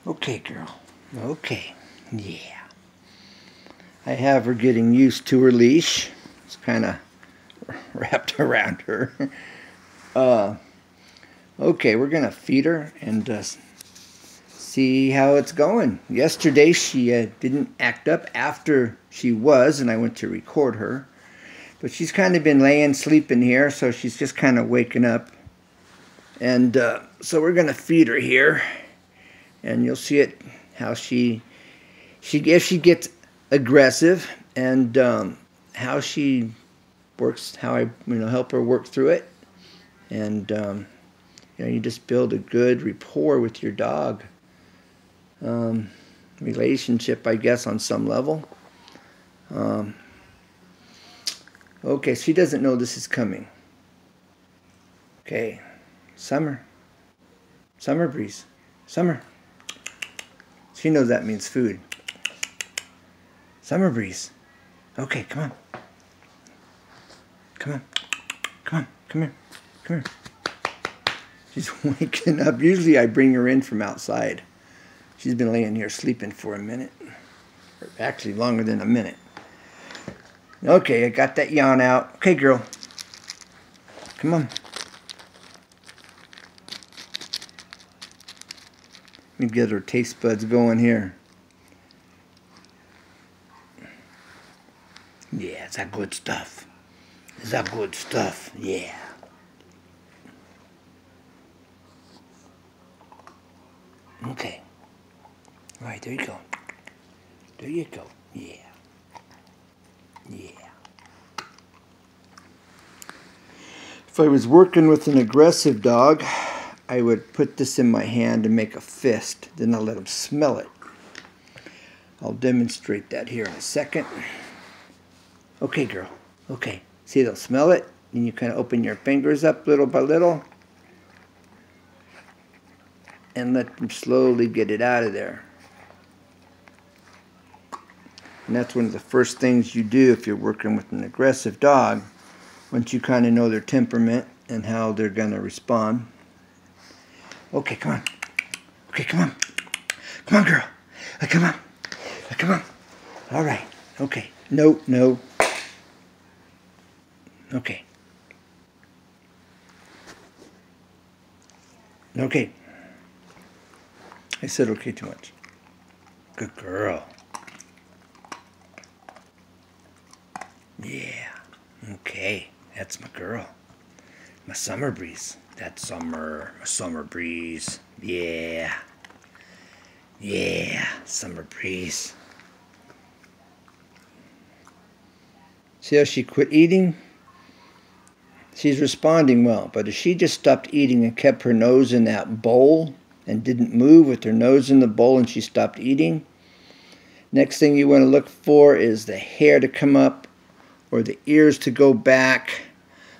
Okay, girl. Okay. Yeah. I have her getting used to her leash. It's kind of wrapped around her. Okay, we're going to feed her and see how it's going. Yesterday she didn't act up after she was, and I went to record her. But she's kind of been laying, sleeping here, so she's just kind of waking up. And so we're going to feed her here. And you'll see it, how if she gets aggressive, and how she works, how I help her work through it. And you just build a good rapport with your dog. Relationship, I guess, on some level. Okay, she doesn't know this is coming. Okay, Summer breeze, Summer. She knows that means food. Summer breeze. Okay, come on. Come on. Come on. Come here. Come here. She's waking up. Usually I bring her in from outside. She's been laying here sleeping for a minute. Or actually longer than a minute. Okay, I got that yawn out. Okay, girl. Come on. Let me get her taste buds going here. Yeah, it's that good stuff. It's that good stuff. Yeah. Okay. All right, there you go. There you go. Yeah. Yeah. If I was working with an aggressive dog, I would put this in my hand and make a fist. Then I'll let him smell it. I'll demonstrate that here in a second. Okay, girl. Okay. See, they'll smell it. And you kind of open your fingers up little by little. And let them slowly get it out of there. And that's one of the first things you do if you're working with an aggressive dog. Once you kind of know their temperament and how they're going to respond. Okay, come on. Okay, come on. Come on, girl. Come on. Come on. All right. Okay. No, no. Okay. Okay. I said okay too much. Good girl. Yeah. Okay. That's my girl. My summer breeze. That's Summer. My summer breeze. Yeah. Yeah. Summer breeze. See how she quit eating? She's responding well, but if she just stopped eating and kept her nose in that bowl and didn't move with her nose in the bowl and she stopped eating, next thing you want to look for is the hair to come up or the ears to go back.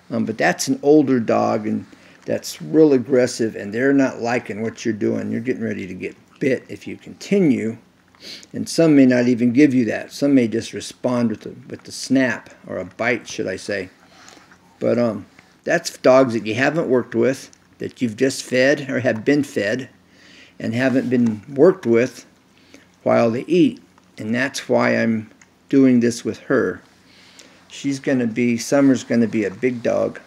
But that's an older dog and that's real aggressive, and they're not liking what you're doing. You're getting ready to get bit if you continue. And some may not even give you that. Some may just respond with the snap, or a bite, should I say. But that's dogs that you haven't worked with, that you've just fed or have been fed and haven't been worked with while they eat. And that's why I'm doing this with her. She's going to be, Summer's going to be a big dog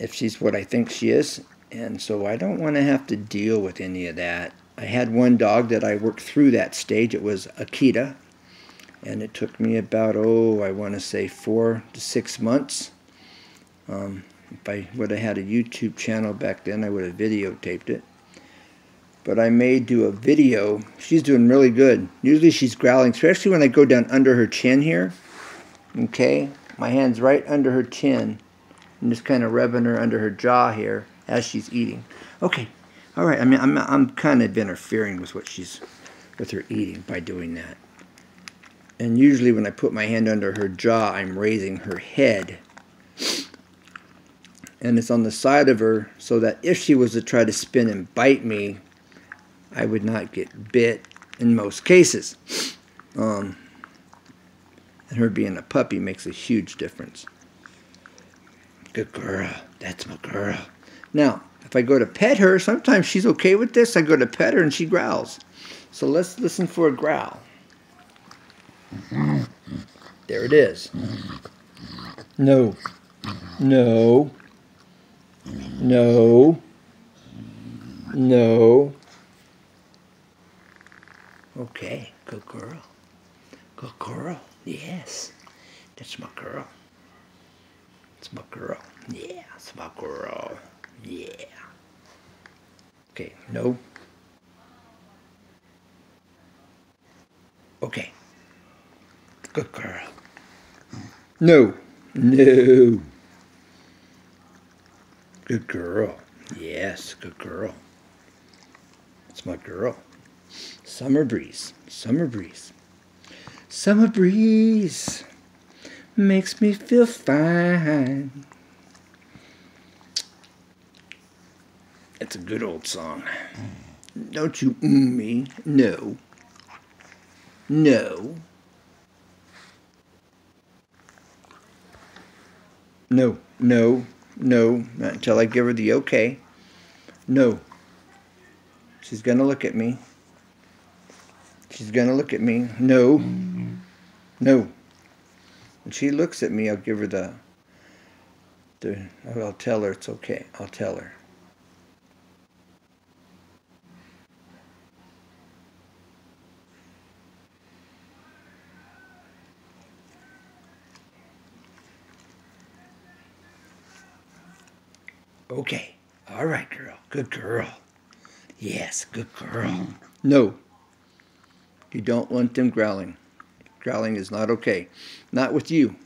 if she's what I think she is. And so I don't want to have to deal with any of that. I had one dog that I worked through that stage. It was Akita. And it took me about, I want to say 4 to 6 months. If I would have had a YouTube channel back then, I would have videotaped it. But I may do a video. She's doing really good. Usually she's growling, especially when I go down under her chin here. Okay? My hand's right under her chin. I'm just kind of rubbing her under her jaw here as she's eating. Okay. All right. I mean, I'm kind of interfering with with her eating by doing that. And usually when I put my hand under her jaw, I'm raising her head. And it's on the side of her so that if she was to try to spin and bite me, I would not get bit in most cases. And her being a puppy makes a huge difference. Good girl. That's my girl. Now, If I go to pet her, sometimes she's okay with this. I go to pet her and she growls. So let's listen for a growl. There it is. No. No. No. No. Okay, good girl. Good girl. Yes. That's my girl. It's my girl. Yeah, it's my girl. Yeah. Okay, no. Okay. Good girl. No. No. Good girl. Yes, good girl. It's my girl. Summer breeze. Summer breeze. Summer breeze makes me feel fine. It's a good old song. Don't you me. No. No. No. No. No. Not until I give her the okay. No. She's going to look at me. She's going to look at me. No. No. When she looks at me, I'll give her I'll tell her it's okay. I'll tell her. Okay. All right, girl. Good girl. Yes, good girl. No. You don't want them growling. Growling is not okay. Not with you.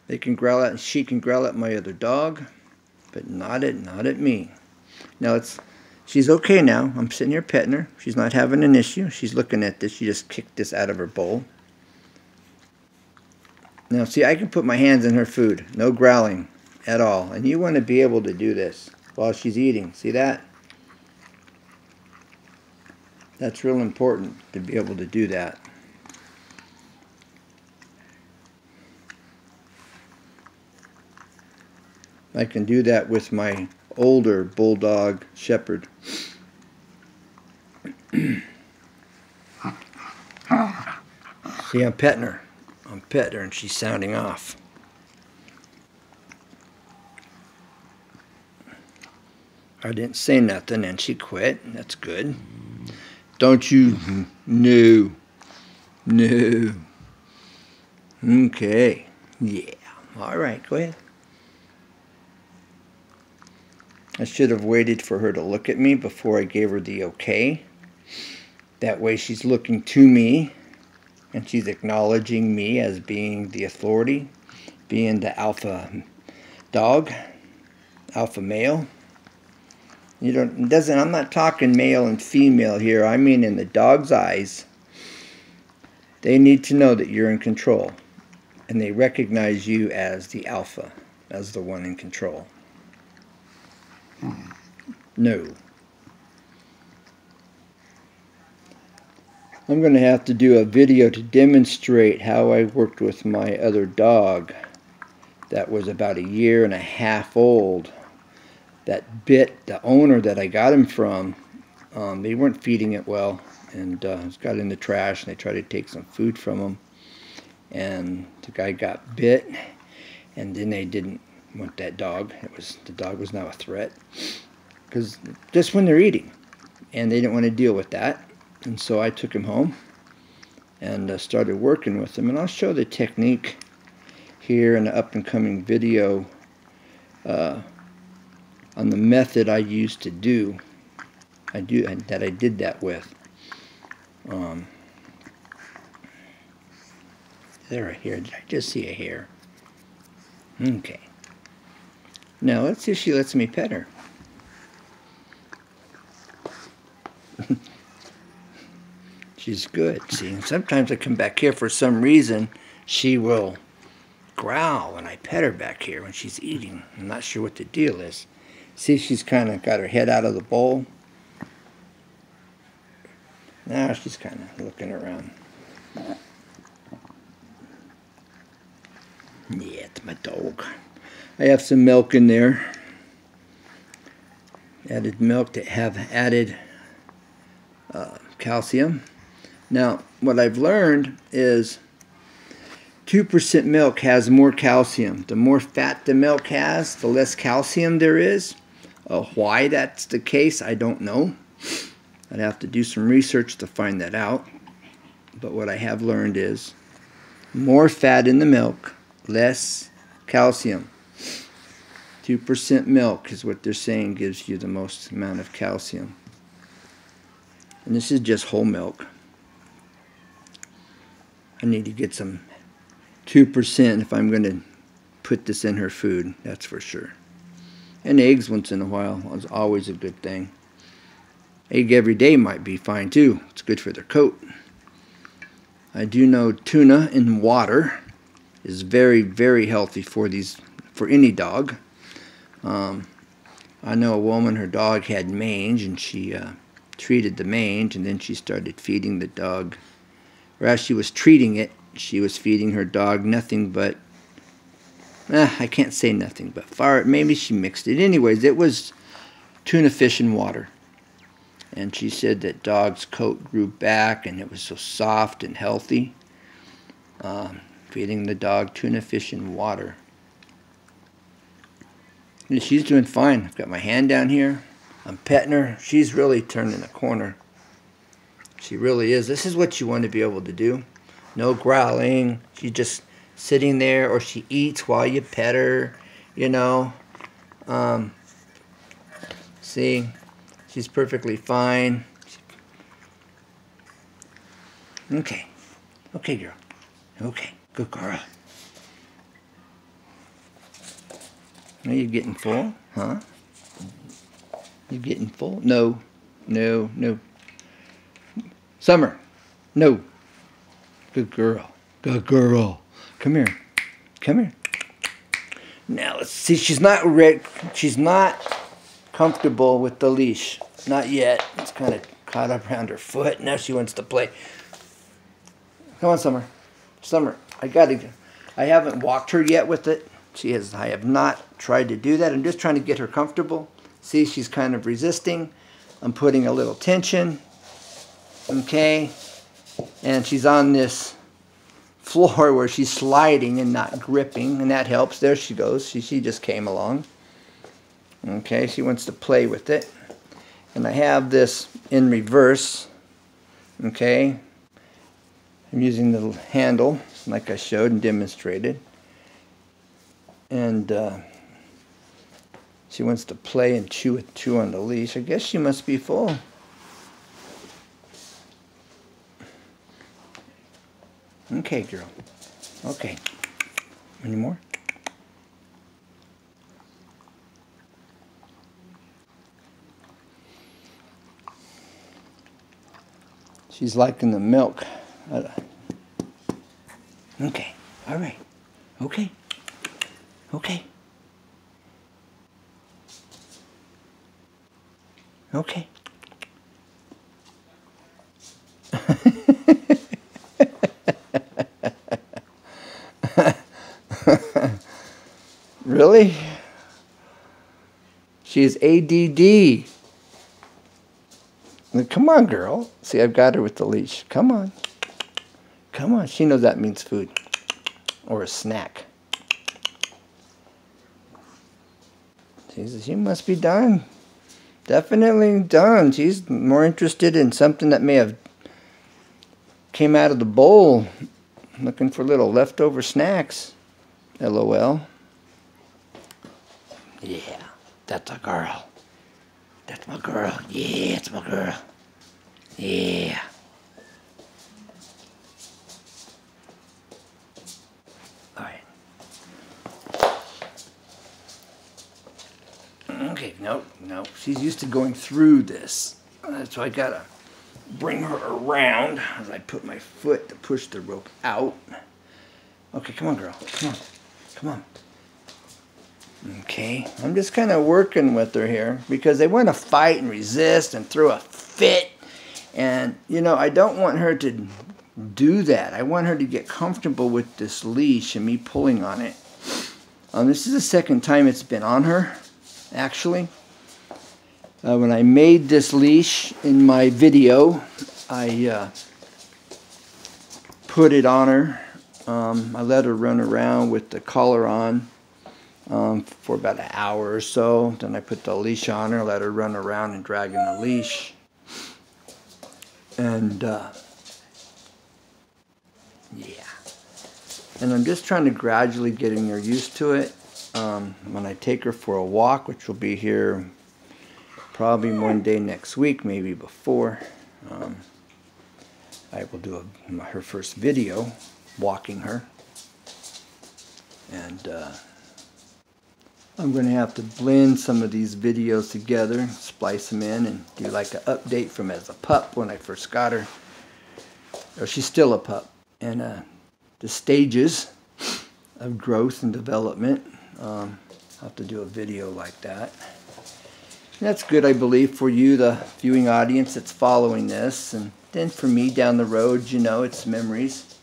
They can growl at, she can growl at my other dog, but not at me. Now she's okay now. I'm sitting here petting her. She's not having an issue. She's looking at this. She just kicked this out of her bowl. Now see, I can put my hands in her food. No growling at all. And you want to be able to do this while she's eating. See that? That's real important to be able to do that. I can do that with my older bulldog shepherd. See, I'm petting her. I'm petting her and she's sounding off. I didn't say nothing and she quit. That's good. Don't you? No. No. Okay. Yeah. All right, go ahead. I should have waited for her to look at me before I gave her the okay. That way she's looking to me and she's acknowledging me as being the authority, being the alpha dog, alpha male. I'm not talking male and female here. I mean in the dog's eyes. They need to know that you're in control. And they recognize you as the alpha, as the one in control. No. I'm going to have to do a video to demonstrate how I worked with my other dog that was about 1.5 years old. That bit the owner that I got him from. They weren't feeding it well, and it got in the trash, and they tried to take some food from him. And the guy got bit, and then they didn't want that dog. The dog was now a threat, because just when they're eating, and they didn't want to deal with that. And so I took him home and started working with him. And I'll show the technique here in the up and coming video on the method I used to do. I did that with. Is there a hair? Did I just see a hair? Okay. Now let's see if she lets me pet her. She's good. See, sometimes I come back here for some reason. She will growl when I pet her back here when she's eating. I'm not sure what the deal is. See, she's kind of got her head out of the bowl. Now she's kind of looking around. Yeah, it's my dog. I have some milk in there. added milk to have added calcium. Now, what I've learned is 2% milk has more calcium. The more fat the milk has, the less calcium there is. Why that's the case, I don't know. I'd have to do some research to find that out. But what I have learned is more fat in the milk, less calcium. 2% milk is what they're saying gives you the most amount of calcium. And this is just whole milk. I need to get some 2% if I'm going to put this in her food, that's for sure. And eggs once in a while is always a good thing. Egg every day might be fine too. It's good for their coat. I do know tuna in water is very, very healthy for any dog. I know a woman, her dog had mange, and she treated the mange, and then she started feeding the dog. Or as she was treating it, she was feeding her dog nothing but, I can't say nothing but maybe she mixed it. Anyways, it was tuna fish and water. And she said that dog's coat grew back and it was so soft and healthy. Feeding the dog tuna fish and water. And she's doing fine. I've got my hand down here. I'm petting her. She's really turning a corner. She really is. This is what you want to be able to do. No growling. She's just sitting there, or she eats while you pet her, you know. See, she's perfectly fine. Okay. Okay, girl. Okay. Good girl. Are you getting full? Huh? You getting full? No. No. No. Summer. No. Good girl. Good girl. Come here. Come here. Now let's see. She's not comfortable with the leash. Not yet. It's kind of caught up around her foot. Now she wants to play. Come on, Summer. Summer. I haven't walked her yet with it. I have not tried to do that. I'm just trying to get her comfortable. See, she's kind of resisting. I'm putting a little tension. Okay. And she's on this floor where she's sliding and not gripping, and that helps. There she goes. She just came along. Okay, she wants to play with it. And I have this in reverse. Okay. I'm using the handle like I showed and demonstrated. And she wants to play and chew on the leash. I guess she must be full. Okay, girl. Okay. Any more? She's liking the milk. Okay. All right. Okay. Okay. Okay. Really? She's ADD. Come on, girl. See, I've got her with the leash. Come on. Come on. She knows that means food or a snack. She must be done. Definitely done. She's more interested in something that may have came out of the bowl, looking for little leftover snacks. LOL. Yeah, that's a girl. That's my girl. Yeah, it's my girl. Yeah. All right. Okay, no. She's used to going through this. So I gotta bring her around as I put my foot to push the rope out. Okay, come on, girl. Come on. Okay, I'm just kind of working with her here because they want to fight and resist and throw a fit. And, you know, I don't want her to do that. I want her to get comfortable with this leash and me pulling on it. This is the second time it's been on her, actually. When I made this leash in my video, I put it on her. I let her run around with the collar on for about an hour or so. Then I put the leash on her, let her run around and drag in the leash. And yeah. And I'm just trying to gradually getting her used to it. When I take her for a walk, which will be here probably one day next week, maybe before, I will do her first video walking her. And I'm going to have to blend some of these videos together, splice them in, and do like an update from as a pup when I first got her. Or she's still a pup. And the stages of growth and development. I'll have to do a video like that. And that's good, I believe, for you, the viewing audience that's following this. And then for me down the road, you know, it's memories.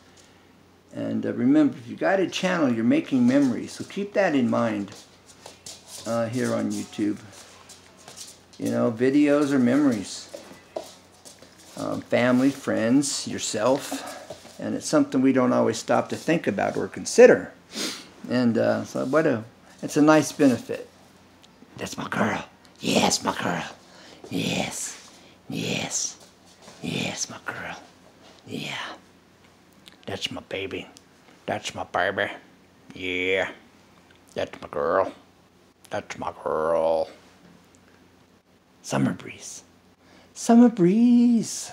And remember, if you got a channel, you're making memories. So keep that in mind here on YouTube. You know, videos are memories. Family, friends, yourself. And it's something we don't always stop to think about or consider. And so it's a nice benefit. That's my girl. Yes, my girl. Yes. Yes. Yes, my girl. Yeah. That's my baby. That's my baby. Yeah. That's my girl. That's my girl. Summer breeze. Summer breeze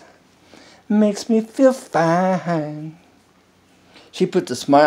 makes me feel fine. She put the smile